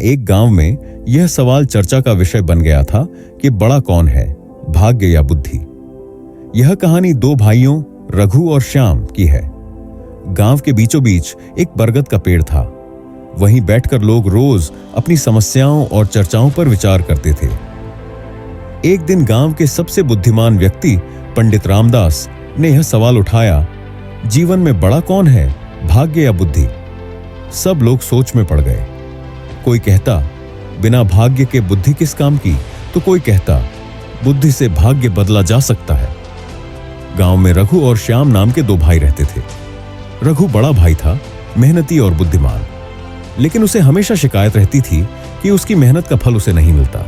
एक गांव में यह सवाल चर्चा का विषय बन गया था कि बड़ा कौन है, भाग्य या बुद्धि। यह कहानी दो भाइयों रघु और श्याम की है। गांव के बीचों बीच एक बरगद का पेड़ था। वहीं बैठकर लोग रोज अपनी समस्याओं और चर्चाओं पर विचार करते थे। एक दिन गांव के सबसे बुद्धिमान व्यक्ति पंडित रामदास ने यह सवाल उठाया, जीवन में बड़ा कौन है, भाग्य या बुद्धि। सब लोग सोच में पड़ गए। कोई कहता बिना भाग्य के बुद्धि किस काम की, तो कोई कहता बुद्धि से भाग्य बदला जा सकता है। गांव में रघु और श्याम नाम के दो भाई रहते थे। रघु बड़ा भाई था, मेहनती और बुद्धिमान, लेकिन उसे हमेशा शिकायत रहती थी कि उसकी मेहनत का फल उसे नहीं मिलता।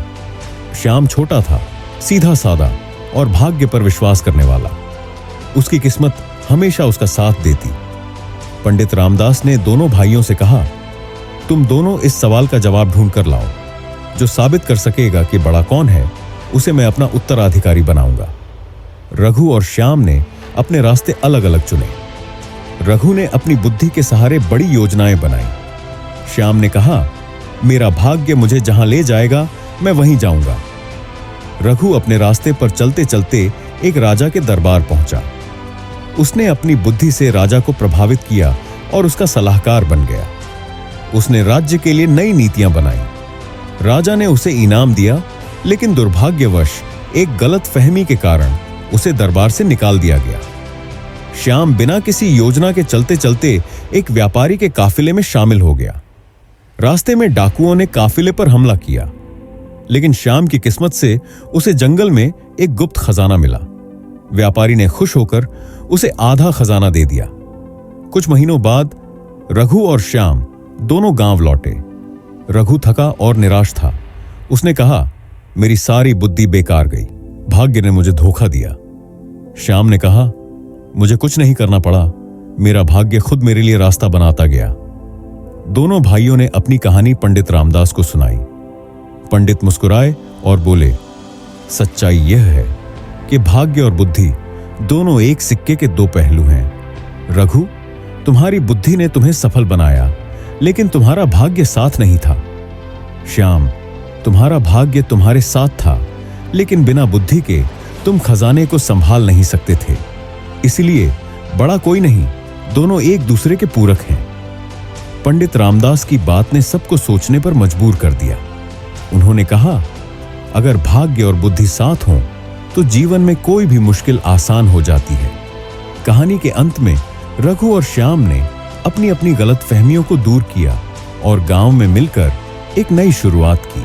श्याम छोटा था, सीधा सादा और भाग्य पर विश्वास करने वाला। उसकी किस्मत हमेशा उसका साथ देती। पंडित रामदास ने दोनों भाइयों से कहा, तुम दोनों इस सवाल का जवाब ढूंढ कर लाओ। जो साबित कर सकेगा कि बड़ा कौन है, उसे मैं अपना उत्तराधिकारी बनाऊंगा। रघु और श्याम ने अपने रास्ते अलग अलग चुने। रघु ने अपनी बुद्धि के सहारे बड़ी योजनाएं बनाई। श्याम ने कहा, मेरा भाग्य मुझे जहां ले जाएगा मैं वहीं जाऊंगा। रघु अपने रास्ते पर चलते चलते एक राजा के दरबार पहुंचा। उसने अपनी बुद्धि से राजा को प्रभावित किया और उसका सलाहकार बन गया। उसने राज्य के लिए नई नीतियां बनाई। राजा ने उसे इनाम दिया, लेकिन दुर्भाग्यवश एक गलत फहमी के कारण उसे दरबार से निकाल दिया गया। श्याम बिना किसी योजना के चलते चलते एक व्यापारी के काफिले में शामिल हो गया। रास्ते में डाकुओं ने काफिले पर हमला किया, लेकिन श्याम की किस्मत से उसे जंगल में एक गुप्त खजाना मिला। व्यापारी ने खुश होकर उसे आधा खजाना दे दिया। कुछ महीनों बाद रघु और श्याम दोनों गांव लौटे। रघु थका और निराश था। उसने कहा, मेरी सारी बुद्धि बेकार गई, भाग्य ने मुझे धोखा दिया। श्याम ने कहा, मुझे कुछ नहीं करना पड़ा, मेरा भाग्य खुद मेरे लिए रास्ता बनाता गया। दोनों भाइयों ने अपनी कहानी पंडित रामदास को सुनाई। पंडित मुस्कुराए और बोले, सच्चाई यह है कि भाग्य और बुद्धि दोनों एक सिक्के के दो पहलू हैं। रघु, तुम्हारी बुद्धि ने तुम्हें सफल बनाया, लेकिन तुम्हारा भाग्य साथ नहीं था। श्याम, तुम्हारा भाग्य तुम्हारे साथ था, लेकिन बिना बुद्धि के तुम खजाने को संभाल नहीं सकते थे। इसलिए बड़ा कोई नहीं, दोनों एक दूसरे के पूरक हैं। पंडित रामदास की बात ने सबको सोचने पर मजबूर कर दिया। उन्होंने कहा, अगर भाग्य और बुद्धि साथ हों तो जीवन में कोई भी मुश्किल आसान हो जाती है। कहानी के अंत में रघु और श्याम ने अपनी अपनी गलतफहमियों को दूर किया और गांव में मिलकर एक नई शुरुआत की।